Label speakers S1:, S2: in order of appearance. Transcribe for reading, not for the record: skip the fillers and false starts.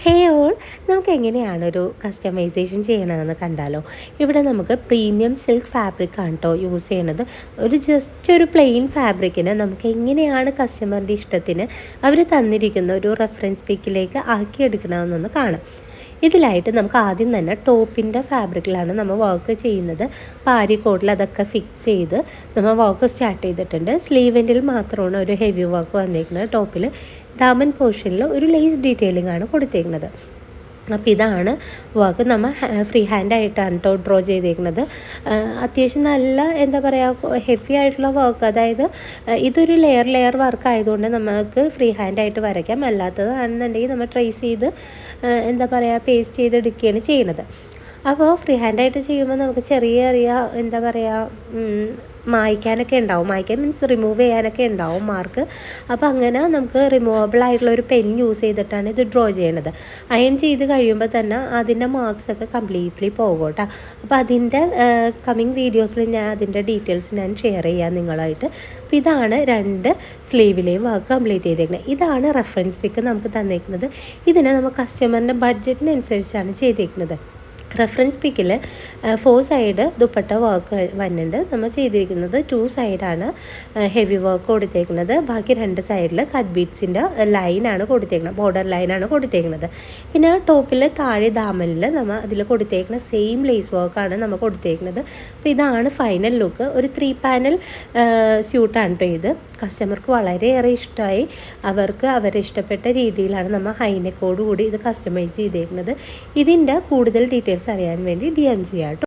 S1: ഹേ all, നമുക്ക് എങ്ങനെയാണ് ഒരു കസ്റ്റമൈസേഷൻ ചെയ്യണമെന്ന് കണ്ടാലോ. ഇവിടെ നമുക്ക് പ്രീമിയം സിൽക്ക് ഫാബ്രിക് ആണ് കേട്ടോ യൂസ് ചെയ്യണത്. ജസ്റ്റ് ഒരു പ്ലെയിൻ ഫാബ്രിക്കിന് നമുക്ക് എങ്ങനെയാണ് കസ്റ്റമറിൻ്റെ ഇഷ്ടത്തിന് അവർ തന്നിരിക്കുന്ന ഒരു റെഫറൻസ് പിക്കിലേക്ക് ആക്കിയെടുക്കണമെന്നൊന്ന് കാണാം. ഇതിലായിട്ട് നമുക്ക് ആദ്യം തന്നെ ടോപ്പിൻ്റെ ഫാബ്രിക്കിലാണ് നമ്മൾ വർക്ക് ചെയ്യുന്നത്. പാരിക്കോട്ടിൽ അതൊക്കെ ഫിക്സ് ചെയ്ത് നമ്മൾ വർക്ക് സ്റ്റാർട്ട് ചെയ്തിട്ടുണ്ട്. സ്ലീവെൻറ്റിൽ മാത്രമാണ് ഒരു ഹെവി വർക്ക് വന്നിരിക്കുന്നത്. ടോപ്പിൽ ദാമൻ പോർഷനിൽ ഒരു ലേസ് ഡീറ്റെയിലിംഗ് ആണ് കൊടുത്തേക്കുന്നത്. അപ്പോൾ ഇതാണ് വർക്ക്. നമ്മൾ ഫ്രീ ഹാൻഡായിട്ടാണ് കേട്ടോ ഡ്രോ ചെയ്തേക്കുന്നത്. അത്യാവശ്യം നല്ല എന്താ പറയുക ഹെവി ആയിട്ടുള്ള വർക്ക്, അതായത് ഇതൊരു ലെയർ വർക്ക് ആയതുകൊണ്ട് നമുക്ക് ഫ്രീ ഹാൻഡായിട്ട് വരയ്ക്കാം. അല്ലാത്തതാണെന്നുണ്ടെങ്കിൽ നമ്മൾ ട്രേസ് ചെയ്ത് എന്താ പറയുക പേസ്റ്റ് ചെയ്തെടുക്കുകയാണ് ചെയ്യുന്നത്. അപ്പോൾ ഫ്രീ ഹാൻഡായിട്ട് ചെയ്യുമ്പോൾ നമുക്ക് ചെറിയ എന്താ പറയുക മായ്ക്കാനൊക്കെ ഉണ്ടാവും. മായ്ക്കാൻ മീൻസ് റിമൂവ് ചെയ്യാനൊക്കെ ഉണ്ടാവും മാർക്ക്. അപ്പോൾ അങ്ങനെ നമുക്ക് റിമൂവബിൾ ആയിട്ടുള്ള ഒരു പെൻ യൂസ് ചെയ്തിട്ടാണ് ഇത് ഡ്രോ ചെയ്യണത്. അയൺ ചെയ്ത് കഴിയുമ്പോൾ തന്നെ അതിൻ്റെ മാർക്സൊക്കെ കംപ്ലീറ്റ്ലി പോകും കേട്ടോ. അപ്പോൾ അതിൻ്റെ കമ്മിങ് വീഡിയോസിൽ ഞാൻ അതിൻ്റെ ഡീറ്റെയിൽസ് ഞാൻ ഷെയർ ചെയ്യാം നിങ്ങളായിട്ട്. അപ്പോൾ ഇതാണ് 2 സ്ലീവിലെയും വർക്ക് കംപ്ലീറ്റ് ചെയ്തേക്കുന്നത്. ഇതാണ് റെഫറൻസ് പിക്ക് നമുക്ക് തന്നേക്കുന്നത്. ഇതിനെ നമ്മൾ കസ്റ്റമറിൻ്റെ ബഡ്ജറ്റിനനുസരിച്ചാണ് ചെയ്തേക്കുന്നത്. റെഫറൻസ് പിക്കിൽ 4 സൈഡ് ദുപ്പട്ട വർക്ക് വരുന്നുണ്ട്. നമ്മൾ ചെയ്തിരിക്കുന്നത് 2 സൈഡാണ് ഹെവി വർക്ക് കൊടുത്തേക്കുന്നത്. ബാക്കി 2 സൈഡിൽ കട്ട് ബീഡ്സിൻ്റെ ലൈനാണ് കൊടുത്തേക്കുന്നത്, ബോർഡർ ലൈനാണ് കൊടുത്തേക്കുന്നത്. പിന്നെ ടോപ്പിൽ താഴെ ദാമനിൽ നമ്മൾ അതിൽ കൊടുത്തേക്കുന്ന സെയിം ലേസ് വർക്കാണ് നമ്മൾ കൊടുത്തേക്കുന്നത്. അപ്പോൾ ഇതാണ് ഫൈനൽ ലുക്ക്. ഒരു 3 പാനൽ സ്യൂട്ടാണ് കേട്ടോ ഇത്. കസ്റ്റമർക്ക് വളരെയേറെ ഇഷ്ടമായി. അവർക്ക് അവരെ ഇഷ്ടപ്പെട്ട രീതിയിലാണ് നമ്മൾ ഹൈനെക്കോട് കൂടി ഇത് കസ്റ്റമൈസ് ചെയ്തേക്കുന്നത്. ഇതിൻ്റെ കൂടുതൽ ഡീറ്റെയിൽസ് അറിയാൻ വേണ്ടി DM ചെയ്യാം കേട്ടോ.